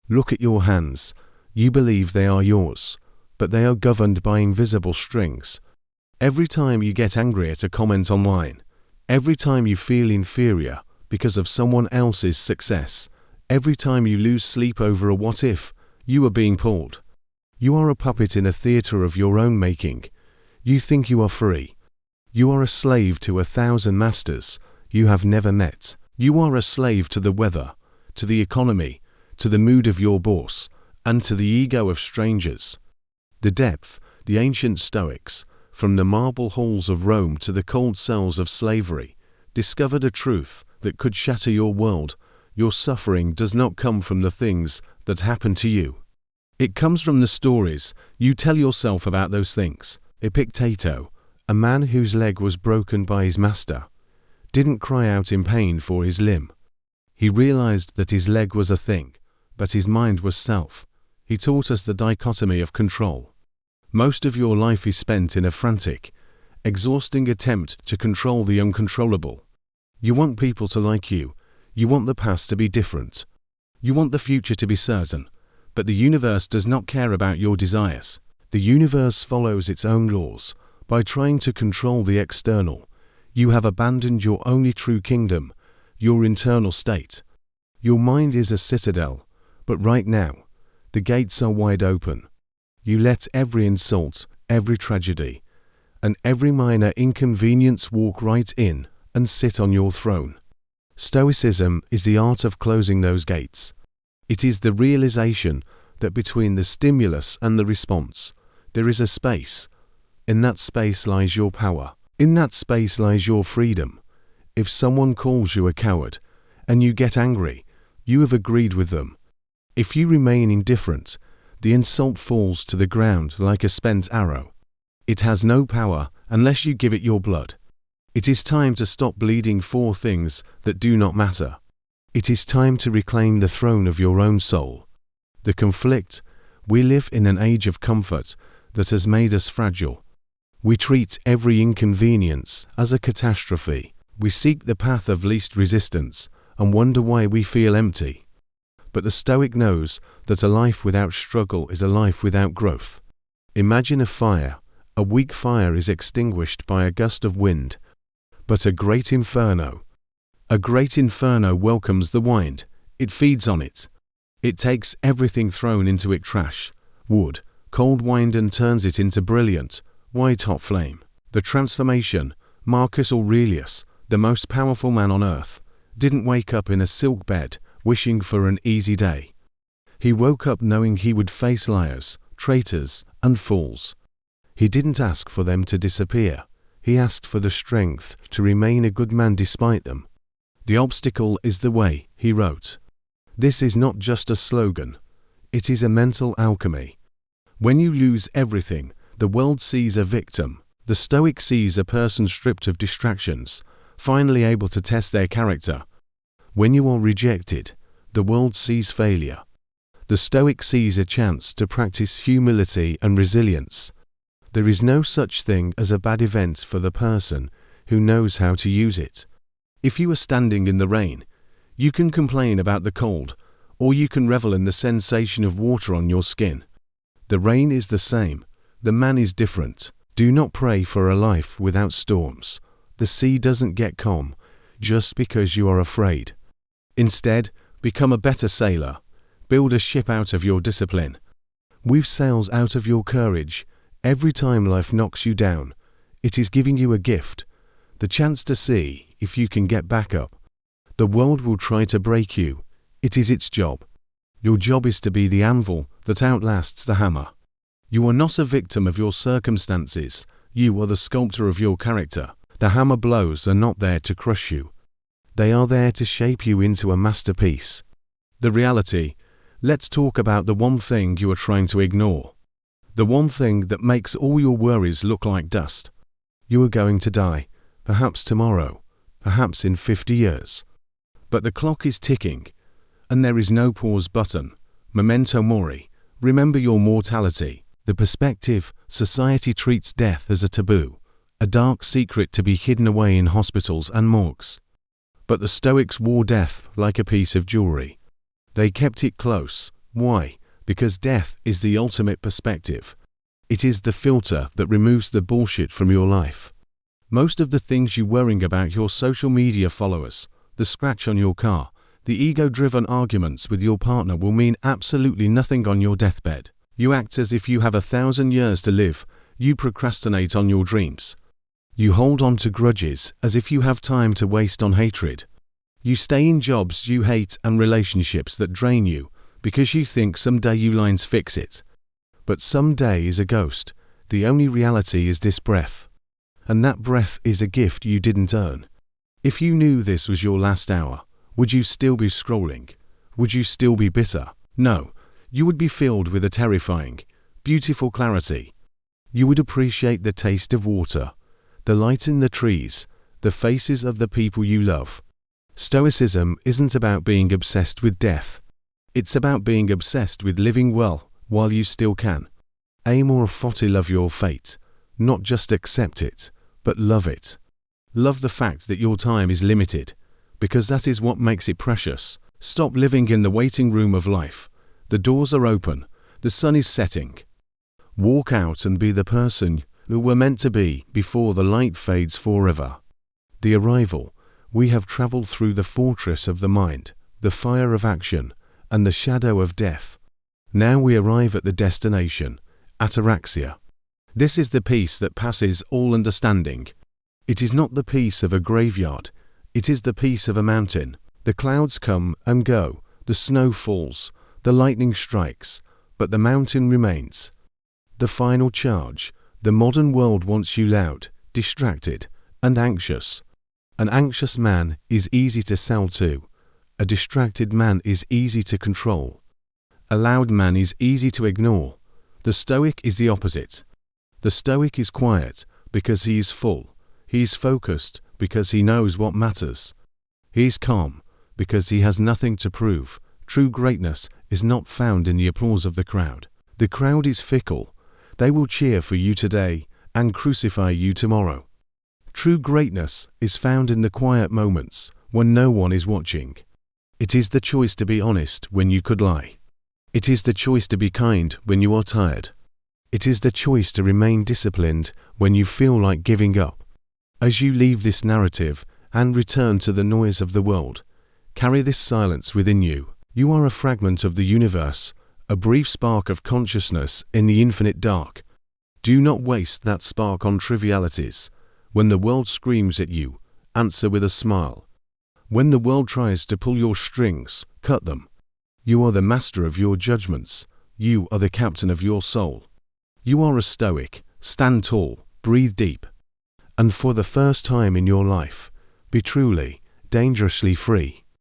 Look at your hands. You believe they are yours, but they are governed by invisible strings. Every time you get angry at a comment online, every time you feel inferior because of someone else's success, every time you lose sleep over a what if, you are being pulled. You are a puppet in a theater of your own making. You think you are free. You are a slave to 1,000 masters you have never met. You are a slave to the weather, to the economy, to the mood of your boss, and to the ego of strangers. The depth, the ancient Stoics, from the marble halls of Rome to the cold cells of slavery, discovered a truth that could shatter your world. Your suffering does not come from the things that happen to you. It comes from the stories you tell yourself about those things. Epictetus, a man whose leg was broken by his master, didn't cry out in pain for his limb. He realized that his leg was a thing, but his mind was self. He taught us the dichotomy of control. Most of your life is spent in a frantic, exhausting attempt to control the uncontrollable. You want people to like you. You want the past to be different. You want the future to be certain. But the universe does not care about your desires. The universe follows its own laws. By trying to control the external, you have abandoned your only true kingdom, your internal state. Your mind is a citadel, but right now, the gates are wide open. You let every insult, every tragedy, and every minor inconvenience walk right in and sit on your throne. Stoicism is the art of closing those gates. It is the realization that between the stimulus and the response, there is a space. In that space lies your power. In that space lies your freedom. If someone calls you a coward, and you get angry, you have agreed with them. If you remain indifferent, the insult falls to the ground like a spent arrow. It has no power unless you give it your blood. It is time to stop bleeding for things that do not matter. It is time to reclaim the throne of your own soul. The conflict. We live in an age of comfort that has made us fragile. We treat every inconvenience as a catastrophe. We seek the path of least resistance and wonder why we feel empty. But the Stoic knows that a life without struggle is a life without growth. Imagine a fire. A weak fire is extinguished by a gust of wind. But a great inferno welcomes the wind. It feeds on it. It takes everything thrown into it: trash, wood, cold wind, and turns it into brilliant, white-hot flame. The transformation. Marcus Aurelius, the most powerful man on earth, didn't wake up in a silk bed wishing for an easy day. He woke up knowing he would face liars, traitors, and fools. He didn't ask for them to disappear. He asked for the strength to remain a good man despite them. The obstacle is the way, he wrote. This is not just a slogan. It is a mental alchemy. When you lose everything, the world sees a victim. The Stoic sees a person stripped of distractions, finally able to test their character. When you are rejected, the world sees failure. The Stoic sees a chance to practice humility and resilience. There is no such thing as a bad event for the person who knows how to use it. If you are standing in the rain, you can complain about the cold, or you can revel in the sensation of water on your skin. The rain is the same. The man is different. Do not pray for a life without storms. The sea doesn't get calm just because you are afraid. Instead, become a better sailor. Build a ship out of your discipline. Weave sails out of your courage. Every time life knocks you down, it is giving you a gift, the chance to see if you can get back up. The world will try to break you. It is its job. Your job is to be the anvil that outlasts the hammer. You are not a victim of your circumstances. You are the sculptor of your character. The hammer blows are not there to crush you. They are there to shape you into a masterpiece. The reality. Let's talk about the one thing you are trying to ignore. The one thing that makes all your worries look like dust. You are going to die, perhaps tomorrow, perhaps in 50 years. But the clock is ticking, and there is no pause button. Memento Mori. Remember your mortality. The perspective. Society treats death as a taboo, a dark secret to be hidden away in hospitals and morgues. But the Stoics wore death like a piece of jewelry. They kept it close, Why? Because death is the ultimate perspective. It is the filter that removes the bullshit from your life. Most of the things you're worrying about, your social media followers, the scratch on your car, the ego-driven arguments with your partner, will mean absolutely nothing on your deathbed. You act as if you have 1,000 years to live. You procrastinate on your dreams. You hold on to grudges as if you have time to waste on hatred. You stay in jobs you hate and relationships that drain you because you think someday you lines fix it. But someday is a ghost. The only reality is this breath. And that breath is a gift you didn't earn. If you knew this was your last hour, would you still be scrolling? Would you still be bitter? No. You would be filled with a terrifying, beautiful clarity. You would appreciate the taste of water, the light in the trees, the faces of the people you love. Stoicism isn't about being obsessed with death. It's about being obsessed with living well while you still can. Amor fati, love your fate. Not just accept it, but love it. Love the fact that your time is limited, because that is what makes it precious. Stop living in the waiting room of life. The doors are open. The sun is setting. Walk out and be the person you were meant to be before the light fades forever. The arrival. We have traveled through the fortress of the mind, the fire of action, and the shadow of death. Now we arrive at the destination, ataraxia. This is the peace that passes all understanding. It is not the peace of a graveyard. It is the peace of a mountain. The clouds come and go, the snow falls, the lightning strikes, but the mountain remains. The final charge. The modern world wants you loud, distracted, and anxious. An anxious man is easy to sell to. A distracted man is easy to control. A loud man is easy to ignore. The Stoic is the opposite. The Stoic is quiet because he is full. He is focused because he knows what matters. He is calm because he has nothing to prove. True greatness is not found in the applause of the crowd. The crowd is fickle. They will cheer for you today and crucify you tomorrow. True greatness is found in the quiet moments when no one is watching. It is the choice to be honest when you could lie. It is the choice to be kind when you are tired. It is the choice to remain disciplined when you feel like giving up. As you leave this narrative and return to the noise of the world, carry this silence within you. You are a fragment of the universe, a brief spark of consciousness in the infinite dark. Do not waste that spark on trivialities. When the world screams at you, answer with a smile. When the world tries to pull your strings, cut them. You are the master of your judgments. You are the captain of your soul. You are a Stoic. Stand tall, breathe deep. And for the first time in your life, be truly, dangerously free.